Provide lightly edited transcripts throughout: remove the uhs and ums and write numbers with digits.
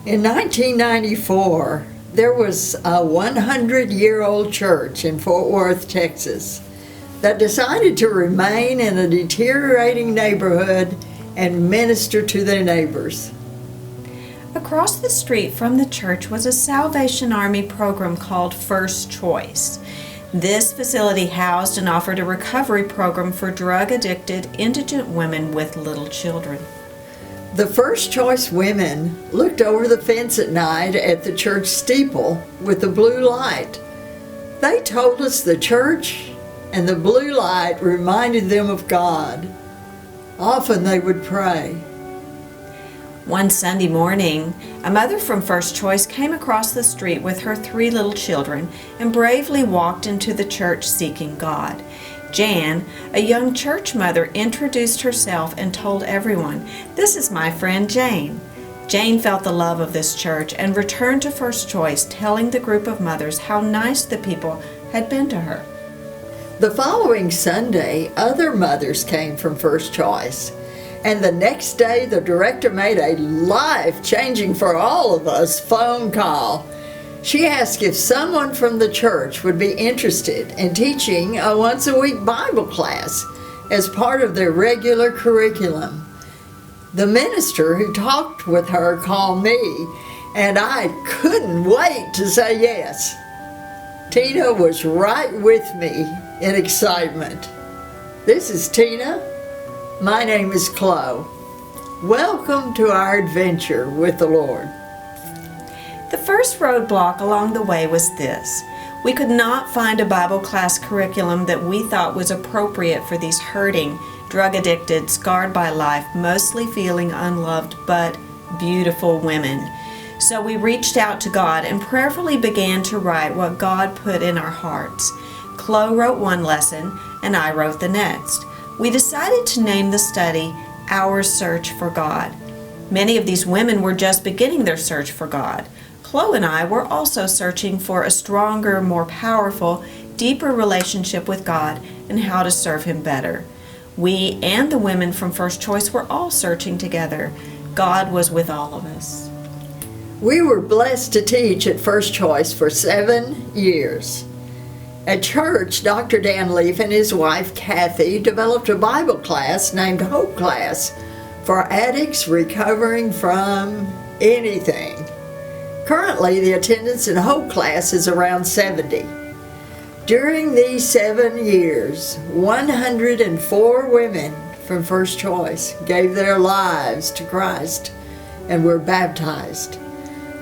In 1994, there was a 100-year-old church in Fort Worth, Texas, that decided to remain in a deteriorating neighborhood and minister to their neighbors. Across the street from the church was a Salvation Army program called First Choice. This facility housed and offered a recovery program for drug-addicted, indigent women with little children. The First Choice women looked over the fence at night at the church steeple with the blue light. They told us the church and the blue light reminded them of God. Often they would pray. One Sunday morning, a mother from First Choice came across the street with her 3 little children and bravely walked into the church seeking God. Jan, a young church mother, introduced herself and told everyone, "This is my friend Jane." Jane felt the love of this church and returned to First Choice, telling the group of mothers how nice the people had been to her. The following Sunday, other mothers came from First Choice, and the next day the director made a life-changing for all of us phone call. She asked if someone from the church would be interested in teaching a once-a-week Bible class as part of their regular curriculum. The minister who talked with her called me, and I couldn't wait to say yes. Tina was right with me in excitement. This is Tina. My name is Chloe. Welcome to our adventure with the Lord. The first roadblock along the way was this. We could not find a Bible class curriculum that we thought was appropriate for these hurting, drug-addicted, scarred by life, mostly feeling unloved but beautiful women. So we reached out to God and prayerfully began to write what God put in our hearts. Chloe wrote one lesson and I wrote the next. We decided to name the study Our Search for God. Many of these women were just beginning their search for God. Chloe and I were also searching for a stronger, more powerful, deeper relationship with God and how to serve Him better. We and the women from First Choice were all searching together. God was with all of us. We were blessed to teach at First Choice for 7 years. At church, Dr. Dan Leaf and his wife Kathy developed a Bible class named Hope Class for addicts recovering from anything. Currently, the attendance in Hope Class is around 70. During these 7 years, 104 women from First Choice gave their lives to Christ and were baptized.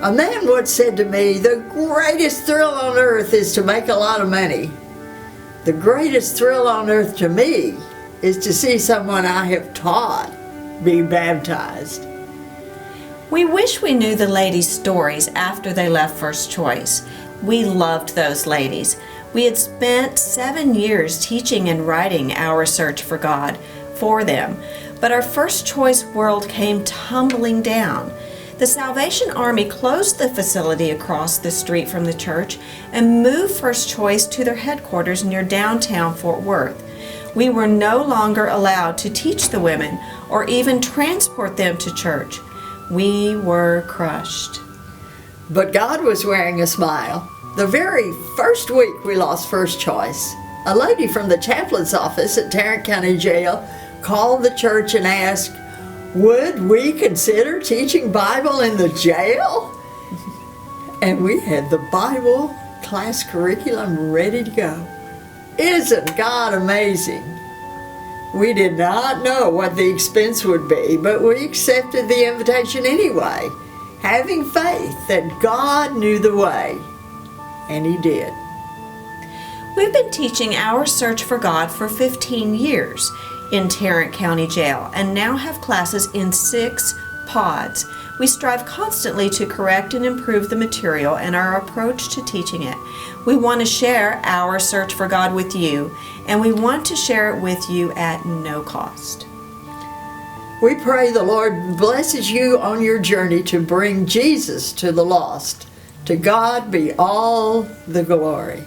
A man once said to me, "The greatest thrill on earth is to make a lot of money. The greatest thrill on earth to me is to see someone I have taught be baptized." We wish we knew the ladies' stories after they left First Choice. We loved those ladies. We had spent 7 years teaching and writing Our Search for God for them, but our First Choice world came tumbling down. The Salvation Army closed the facility across the street from the church and moved First Choice to their headquarters near downtown Fort Worth. We were no longer allowed to teach the women or even transport them to church. We were crushed. But God was wearing a smile. The very first week we lost First Choice, a lady from the chaplain's office at Tarrant County Jail called the church and asked, "Would we consider teaching Bible in the jail?" And we had the Bible class curriculum ready to go. Isn't God amazing? We did not know what the expense would be, but we accepted the invitation anyway, having faith that God knew the way, and He did. We've been teaching Our Search for God for 15 years in Tarrant County Jail and now have classes in 6 pods. We strive constantly to correct and improve the material and our approach to teaching it. We want to share Our Search for God with you, and we want to share it with you at no cost. We pray the Lord blesses you on your journey to bring Jesus to the lost. To God be all the glory.